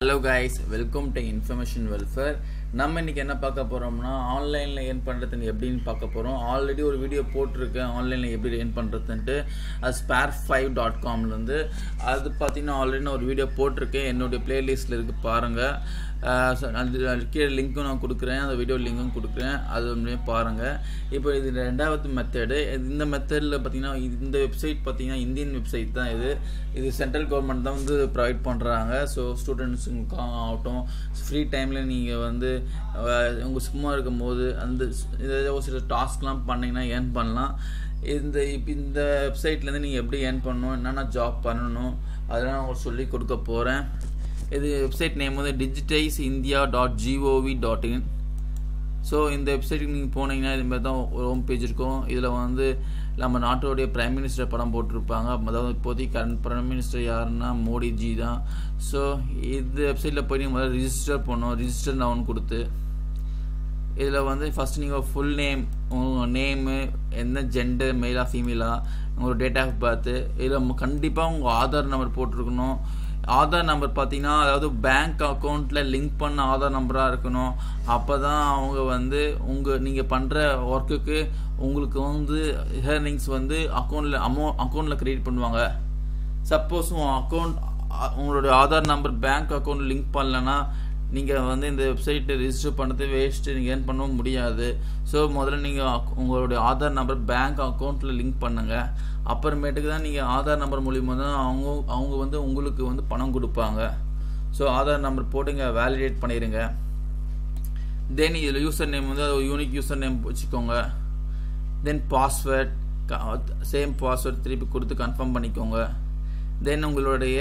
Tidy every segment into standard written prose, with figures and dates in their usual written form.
Hello guys, welcome to Information Welfare. நம்ம இன்னைக்கு என்ன பார்க்க போறோம்னா ஆன்லைன்ல ஏர்ன் பண்றதுன்னு எப்படின்னு பார்க்க போறோம். ஆல்ரெடி ஒரு வீடியோ போட்டுருக்கேன் ஆன்லைன்ல எப்படி ஏர்ன் பண்றதுன்னு. அது spare5.com ல இருந்து அது பாத்தீங்கன்னா ஆல்ரெடி நான் ஒரு வீடியோ போட்டுருக்கேன். என்னோட பிளேலிஸ்ட்ல இருக்கு பாருங்க. கீழே லிங்க்கும் நான் கொடுக்குறேன், அந்த வீடியோ லிங்க்கும் கொடுக்குறேன், அது வந்து பாருங்க. இப்போ இது ரெண்டாவது மெத்தடு. இந்த மெத்தடில் பார்த்தீங்கன்னா இந்த வெப்சைட் பார்த்தீங்கன்னா இந்தியன் வெப்சைட் தான். இது சென்ட்ரல் கவர்மெண்ட் தான் வந்து ப்ரொவைட் பண்ணுறாங்க. ஸோ ஸ்டூடெண்ட்ஸுக்கு ஆகட்டும், ஃப்ரீ டைமில் நீங்கள் வந்து உங்கள் சும்மா இருக்கும் போது அந்த ஒரு சில டாஸ்க்லாம் பண்ணிங்கன்னா ஏர்ன் பண்ணலாம். இந்த வெப்சைட்லேருந்து நீங்கள் எப்படி ஏர்ன் பண்ணணும், என்னென்ன ஜாப் பண்ணணும், அதெல்லாம் நான் உங்களுக்கு சொல்லி கொடுக்க போகிறேன். இது வெப்சைட் நேம் வந்து digitizeindia.gov.in. ஸோ இந்த வெப்சைட்டுக்கு நீங்கள் போனீங்கன்னா இதுமாதிரி தான் ஒரு ஹோம் பேஜ் இருக்கும். இதில் வந்து நம்ம நாட்டோடைய பிரைம் மினிஸ்டர் படம் போட்டிருப்பாங்க. அதாவது இப்போதைக்கு கரண்ட் பிரைம் மினிஸ்டர் யாருன்னா மோடிஜி தான். ஸோ இந்த வெப்சைட்டில் போய் நீங்கள் முதல்ல ரிஜிஸ்டர் பண்ணணும். ரிஜிஸ்டர் நவுன் கொடுத்து இதில் வந்து ஃபஸ்ட் நீங்கள் ஃபுல் நேம், உங்கள் நேமு, என்ன ஜெண்டர், மெயிலா ஃபீமேலா, உங்களோட டேட் ஆஃப் பர்த்து, இதில் கண்டிப்பாக உங்கள் ஆதார் நம்பர் போட்டிருக்கணும். ஆதார் நம்பர் பார்த்தீங்கன்னா அதாவது பேங்க் அக்கௌண்ட்டில் லிங்க் பண்ண ஆதார் நம்பராக இருக்கணும். அப்போ தான் அவங்க வந்து நீங்கள் பண்ணுற ஒர்க்குக்கு உங்களுக்கு வந்து ஏர்னிங்ஸ் வந்து அக்கௌண்ட்டில் கிரியேட் பண்ணுவாங்க. சப்போஸ் உங்களுடைய Aadhaar number bank account link பண்ணலன்னா நீங்கள் வந்து இந்த வெப்சைட்டை ரிஜிஸ்டர் பண்ணுறது வேஸ்ட்டு, நீங்கள் ஏர்ன் பண்ணவும் முடியாது. ஸோ முதல்ல நீங்கள் உங்களுடைய ஆதார் நம்பர் பேங்க் அக்கௌண்ட்டில் லிங்க் பண்ணுங்கள். அப்புறமேட்டுக்கு தான் நீங்கள் ஆதார் நம்பர் மூலிமா தான் அவங்க வந்து உங்களுக்கு வந்து பணம் கொடுப்பாங்க. ஸோ ஆதார் நம்பர் போட்டுங்க, வேலிடேட் பண்ணிடுங்க. தென் இதில் யூசர் நேம் வந்து அது யூனிக் யூசர் நேம் வச்சுக்கோங்க. தென் பாஸ்வேர்ட், சேம் பாஸ்வேர்ட் திருப்பி கொடுத்து கன்ஃபார்ம் பண்ணிக்கோங்க. தென் உங்களுடைய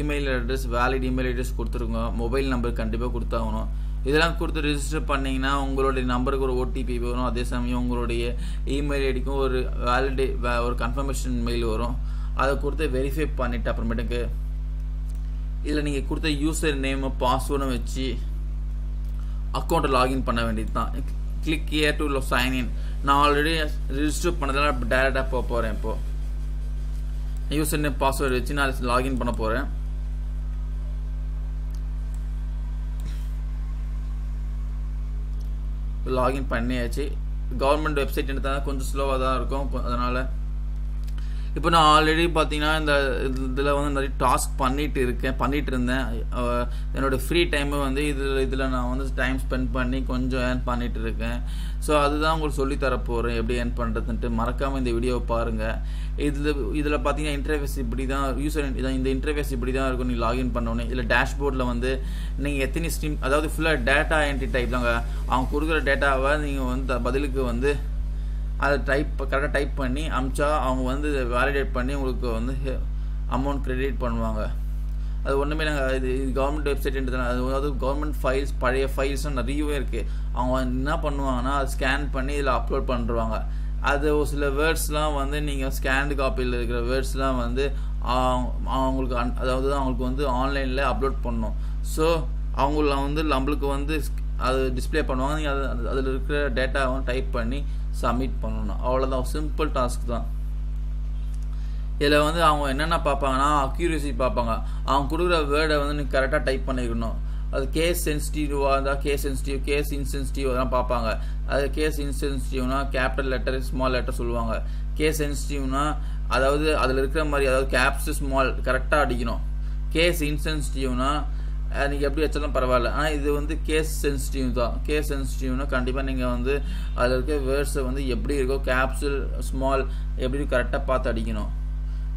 email address, valid email address கொடுத்துருங்க. மொபைல் நம்பர் கண்டிப்பாக கொடுத்தாகணும். இதெல்லாம் கொடுத்து ரிஜிஸ்டர் பண்ணிங்கன்னா உங்களுடைய நம்பருக்கு ஒரு ஓடிபி வரும். அதே சமயம் உங்களுடைய இமெயில் ஐடிக்கும் ஒரு கன்ஃபர்மேஷன் மெயில் வரும். அதை கொடுத்து வெரிஃபை பண்ணிவிட்டு அப்புறமேட்டுக்கு இதில் நீங்கள் கொடுத்த யூசர் நேமு பாஸ்வேர்டும் வச்சு அக்கௌண்ட்டை லாகின் பண்ண வேண்டியது தான். Click here to sign in. நான் ஆல்ரெடி ரிஜிஸ்டர் பண்ணதெல்லாம் இப்போ டேரெக்டாக போக போகிறேன். இப்போது யூசர் நேம் பாஸ்வேர்டு வச்சு நான் லாகின் பண்ண போகிறேன். லாகின் பண்ணியாச்சு. கவர்மெண்ட் வெப்சைட் எடுத்தால் கொஞ்சம் ஸ்லோவாக தான் இருக்கும். அதனால் இப்போ நான் ஆல்ரெடி பார்த்தீங்கன்னா இந்த இதில் வந்து நிறைய டாஸ்க் பண்ணிகிட்டு இருந்தேன். என்னோடய ஃப்ரீ டைமை வந்து இதில் நான் வந்து டைம் ஸ்பெண்ட் பண்ணி கொஞ்சம் ஏர்ன் பண்ணிகிட்டு இருக்கேன். ஸோ அதுதான் உங்களுக்கு சொல்லித்தர போகிறேன் எப்படி ஏர்ன் பண்ணுறதுன்ட்டு. மறக்காமல் இந்த வீடியோவை பாருங்கள். இதில் பார்த்தீங்கன்னா இன்டர்ஃபேஸ் இப்படி தான், இந்த இன்டர்ஃபேஸ் இப்படி தான் இருக்கும். நீங்கள் லாகின் பண்ணோன்னே இதில் டேஷ்போர்டில் வந்து நீங்கள் எத்தனை ஸ்ட்ரீம், அதாவது ஃபுல்லாக டேட்டா என்ட்ரி டைப் தாங்க. அவங்க கொடுக்குற டேட்டாவை நீங்கள் வந்து பதிலுக்கு வந்து அதை கரெக்டாக டைப் பண்ணி அமிச்சா அவங்க வந்து இதை வேலிடேட் பண்ணி உங்களுக்கு வந்து அமௌண்ட் கிரெடிட் பண்ணுவாங்க. அது ஒன்றுமே நாங்கள் இது கவர்மெண்ட் வெப்சைட்ன்றதுனால அதாவது கவர்மெண்ட் ஃபைல்ஸ், பழைய ஃபைல்ஸும் நிறையவே இருக்குது. அவங்க என்ன பண்ணுவாங்கன்னா அதை ஸ்கேன் பண்ணி இதில் அப்லோட் பண்ணுறாங்க. அது ஒரு சில வேர்ட்ஸ்லாம் வந்து நீங்கள் ஸ்கேன்டு காப்பியில் இருக்கிற வேர்ட்ஸ்லாம் வந்து அவங்களுக்கு அதாவது அவங்களுக்கு வந்து ஆன்லைனில் அப்லோட் பண்ணணும். ஸோ அவங்கள வந்து நம்மளுக்கு வந்து அது டிஸ்பிளே பண்ணுவாங்க. நீங்கள் அதில் இருக்கிற டேட்டாவை டைப் பண்ணி சப்மிட் பண்ணணும். அவ்வளோதான், சிம்பிள் டாஸ்க் தான். இதில் வந்து அவங்க என்னென்ன பார்ப்பாங்கன்னா அக்யூரசி பார்ப்பாங்க. அவங்க கொடுக்குற வேர்டை வந்து நீங்கள் கரெக்டாக டைப் பண்ணிக்கணும். அது கேஸ் சென்சிட்டிவாக இருந்தால் கேஸ் சென்சிட்டிவ், கேஸ் இன்சென்சிட்டிவ் அதெல்லாம் பார்ப்பாங்க. அது கேஸ் இன்சென்சிட்டிவ்னா கேபிட்டல் லெட்டர், ஸ்மால் லெட்டர் சொல்லுவாங்க. கேஸ் சென்சிட்டிவ்னா அதாவது அதில் இருக்கிற மாதிரி, அதாவது கேப்ஸ் ஸ்மால் கரெக்டாக அடிக்கணும். கேஸ் இன்சென்சிட்டிவ்னா நீங்கள் எப்படி வச்சாலும் பரவாயில்ல. ஆனால் இது வந்து கேஸ் சென்சிட்டிவ் தான். கேஸ் சென்சிட்டிவ்னா கண்டிப்பாக நீங்கள் வந்து அதில் இருக்க வேர்ட்ஸை வந்து எப்படி இருக்கோ கேப்சுல் ஸ்மால் எப்படி கரெக்டாக பார்த்து அடிக்கணும்.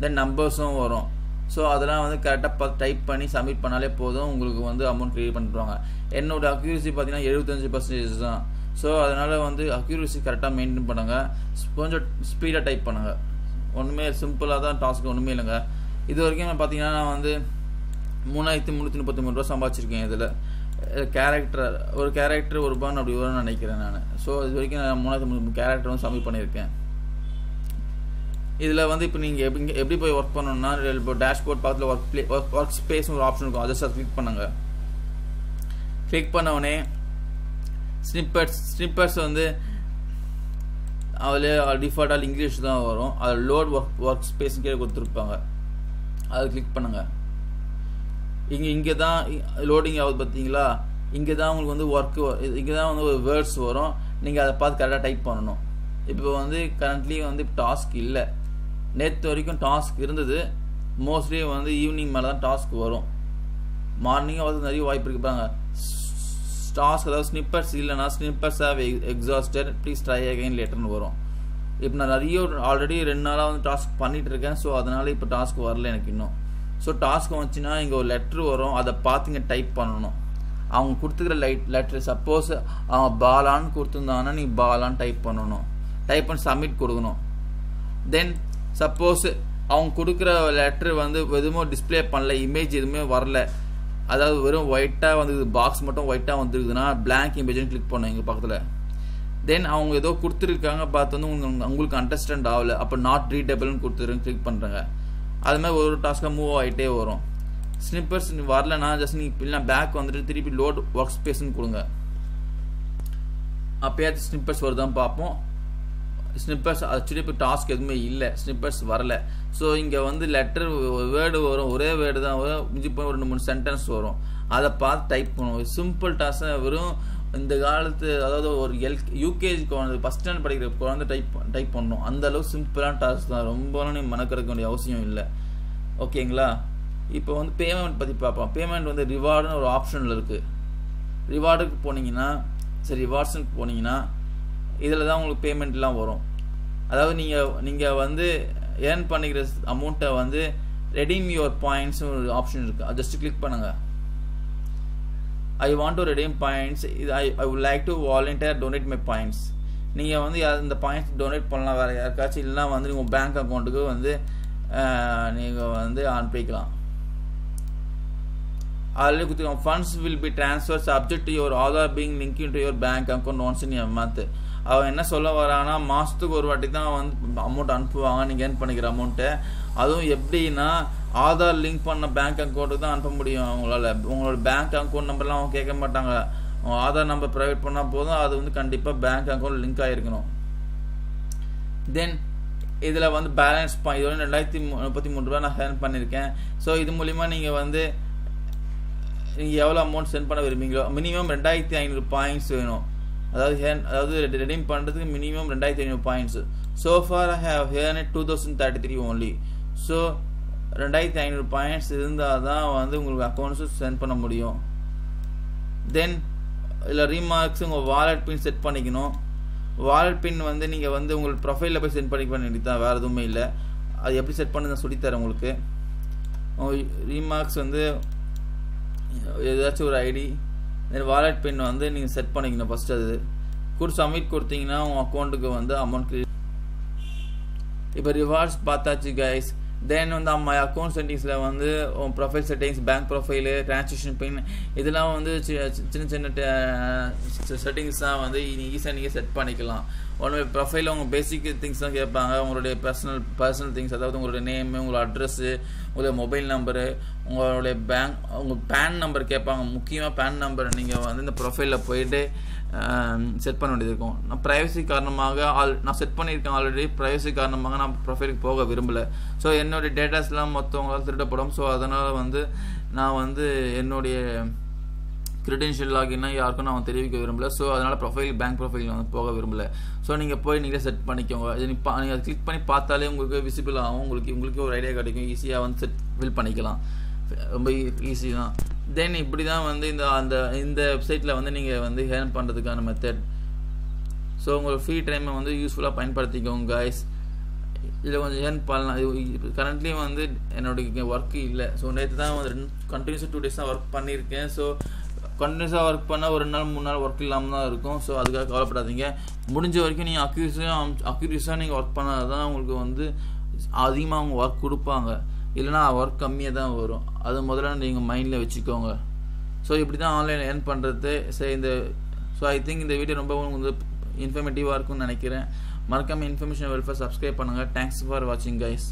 தென் நம்பர்ஸும் வரும். ஸோ அதெல்லாம் வந்து கரெக்டாக டைப் பண்ணி சப்மிட் பண்ணாலே போதும், உங்களுக்கு வந்து அமௌண்ட் கிரியேட் பண்ணிடுவாங்க. என்னோட அக்யூரசி பார்த்தீங்கன்னா 75% தான். ஸோ அதனால் வந்து அக்யூரசி கரெக்டாக மெயின்டைன் பண்ணுங்கள். கொஞ்சம் ஸ்பீடாக டைப் பண்ணுங்கள். ஒன்றுமே சிம்பிளாக தான் டாஸ்க், ஒன்றுமே இல்லைங்க. இது வரைக்கும் பார்த்தீங்கன்னா நான் வந்து 3333 ரூபா சம்பாதிச்சிருக்கேன். இதில் ஒரு கேரக்டர் ₹1 அப்படி வரும்னு நினைக்கிறேன் நான். ஸோ இது வரைக்கும் நான் 33 கேரக்டர் வந்து சப்மிட் பண்ணியிருக்கேன். இதில் வந்து இப்போ நீங்கள் எப்படி போய் ஒர்க் பண்ணணும்னா இப்போ டேஷ்போர்ட் பக்கத்தில் ஒர்க் ஸ்பேஸ்னு ஒரு ஆப்ஷன் இருக்கும். அதை சார் கிளிக் பண்ணுங்க. கிளிக் பண்ண உடனே ஸ்னிப்பர்ஸ் வந்து அதில் டிஃபால்ட்டாக இங்கிலீஷ் தான் வரும். அதில் லோட் ஒர்க் ஸ்பேஸ் கீழே கொடுத்துருப்பாங்க. அதை கிளிக் பண்ணுங்கள். இங்கே தான் லோடிங் ஆகுது பார்த்தீங்களா, இங்கே தான் உங்களுக்கு வந்து ஒர்க்கு, இங்கே தான் வந்து ஒரு வேர்ட்ஸ் வரும், நீங்கள் அதை பார்த்து கரெக்டாக டைப் பண்ணணும். இப்போ வந்து கரண்ட்லி வந்து டாஸ்க் இல்லை, நேற்று வரைக்கும் டாஸ்க் இருந்தது, மோஸ்ட்லி வந்து ஈவினிங் மேலே தான் டாஸ்க் வரும். மார்னிங்காக வந்து நிறைய வாய்ப்பு இருப்பாங்க. டாஸ்க் அதாவது ஸ்னிப்பர்ஸ் இல்லைனா snipers have exhausted please try again லேட்டர்னு வரும். இப்போ நான் நிறைய ஆல்ரெடி 2 நாளாக வந்து டாஸ்க் பண்ணிகிட்டு இருக்கேன். ஸோ அதனால் இப்போ டாஸ்க் வரல எனக்கு இன்னும். ஸோ டாஸ்க் வந்துச்சுன்னா இங்கே ஒரு லெட்ரு வரும், அதை பார்த்துங்க டைப் பண்ணணும். அவங்க கொடுத்துக்கிற லெட்ரு சப்போஸ் அவங்க பாலான்னு கொடுத்துருந்தாங்கன்னா நீங்கள் பாலான்னு டைப் பண்ணணும், டைப் பண்ணி சப்மிட் கொடுக்கணும். தென் சப்போஸ் அவங்க கொடுக்குற லெட்ரு வந்து எதுவும் டிஸ்பிளே பண்ணல, இமேஜ் எதுவுமே வரல, அதாவது வெறும் ஒயிட்டாக வந்து பாக்ஸ் மட்டும் ஒயிட்டாக வந்துருக்குதுன்னா பிளாங்க் இமேஜ்னு கிளிக் பண்ணணும் எங்கள் பக்கத்தில். தென் அவங்க ஏதோ கொடுத்துருக்காங்க பார்த்து வந்து உங்களுக்கு அண்டர்ஸ்டாண்ட் ஆகலை, அப்போ நாட் ரீடபிள்னு கொடுத்துருன்னு கிளிக் பண்ணுறாங்க. அது மாதிரி ஒரு டாஸ்க்காக மூவ் ஆகிட்டே வரும். ஸ்னிப்பர்ஸ் வரலன்னா ஜஸ்ட் நீங்கள் இல்லைனா பேக் வந்துட்டு திருப்பி லோட் ஒர்க் ஸ்பேஸ்ன்னு கொடுங்க, அப்போயாச்சும் ஸ்னிப்பர்ஸ் வருதான்னு பார்ப்போம். ஸ்னிப்பர்ஸ் ஆக்சுவலி இப்போ டாஸ்க் எதுவுமே இல்லை, ஸ்னிப்பர்ஸ் வரல. ஸோ இங்கே வந்து லெட்டர் வேர்டு வரும், ஒரே வேர்டு தான் வரும், மிஞ்சி போய் 2-3 சென்டென்ஸ் வரும், அதை பார்த்து டைப் பண்ணுவோம். சிம்பிள் டாஸ்க், வெறும் இந்த காலத்து அதாவது ஒரு யூகேஜி குழந்தை ஃபஸ்ட் ஸ்டாண்டர்ட் படிக்கிற குழந்தை டைப் பண்ணணும், அந்த அளவுக்கு சிம்பிளான டாஸ்க் தான், ரொம்பலாம் நீங்கள் மனக்கறக்க வேண்டிய அவசியம் இல்லை. ஓகேங்களா? இப்போ வந்து பேமெண்ட் பற்றி பார்ப்போம். பேமெண்ட் வந்து ரிவார்டுன்னு ஒரு ஆப்ஷனில் இருக்குது. ரிவார்டுக்கு போனீங்கன்னா சரி, ரிவார்ட்ஸுக்கு போனீங்கன்னா இதில் தான் உங்களுக்கு பேமெண்ட்லாம் வரும். அதாவது நீங்கள் வந்து ஏர்ன் பண்ணிக்கிற அமௌண்ட்டை வந்து ரெடீம் யுவர் பாயிண்ட்ஸ் ஒரு ஆப்ஷன் இருக்குது, அது ஜஸ்ட் கிளிக் பண்ணுங்கள். I want to redeem points. I would like to volunteer donate my points. நீங்கள் வந்து இந்த பாயிண்ட்ஸ் டொனேட் பண்ணலாம் வேறு யாருக்காச்சும், இல்லைனா வந்து உங்கள் பேங்க் அக்கௌண்ட்டுக்கு வந்து நீங்கள் வந்து அனுப்பிக்கலாம். ஆல்ரெடி கொடுத்துருக்கோம். Funds will be transfer subject to your Aadhaar being link in to your bank account once in a month. அவன் என்ன சொல்ல வரான்னா மாதத்துக்கு ஒரு வாட்டி தான் வந்து அமௌண்ட் அனுப்புவாங்க நீங்கள் ஏர்ன் பண்ணிக்கிற அமௌண்ட்டை. அதுவும் எப்படின்னா ஆதார் லிங்க் பண்ண பேங்க் அக்கௌண்ட்டுக்கு தான் அனுப்ப முடியும் அவங்களால. உங்களோட பேங்க் அக்கௌண்ட் நம்பர்லாம் அவங்க கேட்க மாட்டாங்க, அவங்க ஆதார் நம்பர் ப்ரைவேட் பண்ணால் போதும், அது வந்து கண்டிப்பாக பேங்க் அக்கௌண்ட் லிங்க் ஆகிருக்கணும். தென் இதில் வந்து பேலன்ஸ் இது வந்து 2033 ரூபா நான் ஏர்ன் பண்ணியிருக்கேன். ஸோ இது மூலிமா நீங்கள் வந்து நீங்கள் எவ்வளோ அமௌண்ட் சென்ட் பண்ண விரும்புங்களோ மினிமம் 2500 பாயிண்ட்ஸ் வேணும். அதாவது ரெடீம் பண்ணுறதுக்கு minimum 2500 points. So for I have earn 2033 only. So 2500 points இருந்தால் தான் வந்து உங்களுக்கு அக்கௌண்ட்ஸும் சென்ட் பண்ண முடியும். தென் இல்லை ரீமார்க்ஸ் உங்கள் வாலெட் பின் செட் பண்ணிக்கணும். வாலெட் பின் வந்து நீங்கள் வந்து உங்களுக்கு ப்ரொஃபைலில் போய் சென்ட் பண்ணிக்க வேண்டியது தான், வேறு எதுவுமே இல்லை. அது எப்படி செட் பண்ணி நான் சொல்லித்தரேன் உங்களுக்கு. ரீமார்க்ஸ் வந்து ஏதாச்சும் ஒரு ஐடி, தென் வாலெட் பின் வந்து நீங்கள் செட் பண்ணிக்கணும் ஃபஸ்ட்டு. அது சப்மிட் கொடுத்தீங்கன்னா உங்கள் அக்கௌண்ட்டுக்கு வந்து அமௌண்ட் கிரெடிட். இப்போ ரிவார்ட்ஸ் பார்த்தாச்சு கைஸ். தென் வந்து மை அக்கௌண்ட் செட்டிங்ஸில் வந்து profile settings, bank profile, transaction pin, இதெல்லாம் வந்து சின்ன சின்ன செட்டிங்ஸ் தான் வந்து ஈஸியாக நீங்கள் செட் பண்ணிக்கலாம். உங்களுடைய ப்ரொஃபைலில் உங்கள் பேசிக் திங்ஸ் தான் கேட்பாங்க, உங்களுடைய பர்சனல் திங்ஸ், அதாவது உங்களுடைய நேமு, உங்களோட அட்ரஸ்ஸு, உங்களுடைய மொபைல் நம்பரு, உங்களுடைய உங்கள் பேன் நம்பர் கேட்பாங்க. முக்கியமாக பேன் நம்பர் நீங்கள் வந்து இந்த ப்ரொஃபைலில் போயிட்டு செட் பண்ண வேண்டியது இருக்கும். நான் ப்ரைவசி காரணமாக நான் செட் பண்ணியிருக்கேன் ஆல்ரெடி. ப்ரைவசி காரணமாக நான் ப்ரொஃபைலுக்கு போக விரும்பலை. ஸோ என்னுடைய டேட்டாஸ்லாம் மொத்தவங்களால் திருடப்படும். ஸோ அதனால் வந்து நான் வந்து என்னுடைய கிரெடென்ஷியல் லாகின்னா யாருக்கும் நான் தெரிவிக்க விரும்பலை. ஸோ அதனால் பேங்க் ப்ரொஃபைல் வந்து போக விரும்பலை. ஸோ நீங்கள் போய் நீங்களே செட் பண்ணிக்கோங்க. நீங்கள் கிளிக் பண்ணி பார்த்தாலே உங்களுக்கு விசிபிள் ஆகும், உங்களுக்கு ஒரு ஐடியா கிடைக்கும், ஈஸியாக வந்து ஃபில் பண்ணிக்கலாம், ரொம்ப ஈஸி தான். தென் இப்படி தான் வந்து இந்த வெப்சைட்டில் வந்து நீங்கள் வந்து ஏர்ன் பண்ணுறதுக்கான மெத்தட். ஸோ உங்களோட ஃப்ரீ டைமை வந்து யூஸ்ஃபுல்லாக பயன்படுத்திக்கோங்க கைஸ். இதில் கொஞ்சம் ஏர்ன் பண்ணலாம். கரண்ட்லி வந்து என்னோட ஒர்க்கு இல்லை. ஸோ நேற்று தான் வந்து கண்டினியூஸாக 2 days தான் ஒர்க் பண்ணியிருக்கேன். ஸோ கண்டினியூஸாக ஒர்க் பண்ணால் ஒரு 2 நாள் 3 நாள் ஒர்க் இல்லாமல் தான் இருக்கும். ஸோ அதுக்காக கவலைப்படாதீங்க. முடிஞ்ச வரைக்கும் நீங்கள் அக்யூரஸாக நீங்கள் ஒர்க் பண்ணால் தான் உங்களுக்கு வந்து அதிகமாக அவங்க ஒர்க் கொடுப்பாங்க, இல்லைனா ஒர்க் கம்மியாக தான் வரும். அது முதல்ல நீங்கள் மைண்டில் வச்சுக்கோங்க. ஸோ இப்படி தான் ஆன்லைனில் ஏர்ன் பண்ணுறது. ஸோ ஐ திங்க் இந்த வீடியோ ரொம்ப வந்து இன்ஃபர்மேட்டிவாக இருக்கும்னு நினைக்கிறேன். மறக்காமல் இன்ஃபர்மேஷன் வெல்ஃபேர் சப்ஸ்கிரைப் பண்ணுங்கள். தேங்க்ஸ் ஃபார் வாட்சிங் கைஸ்.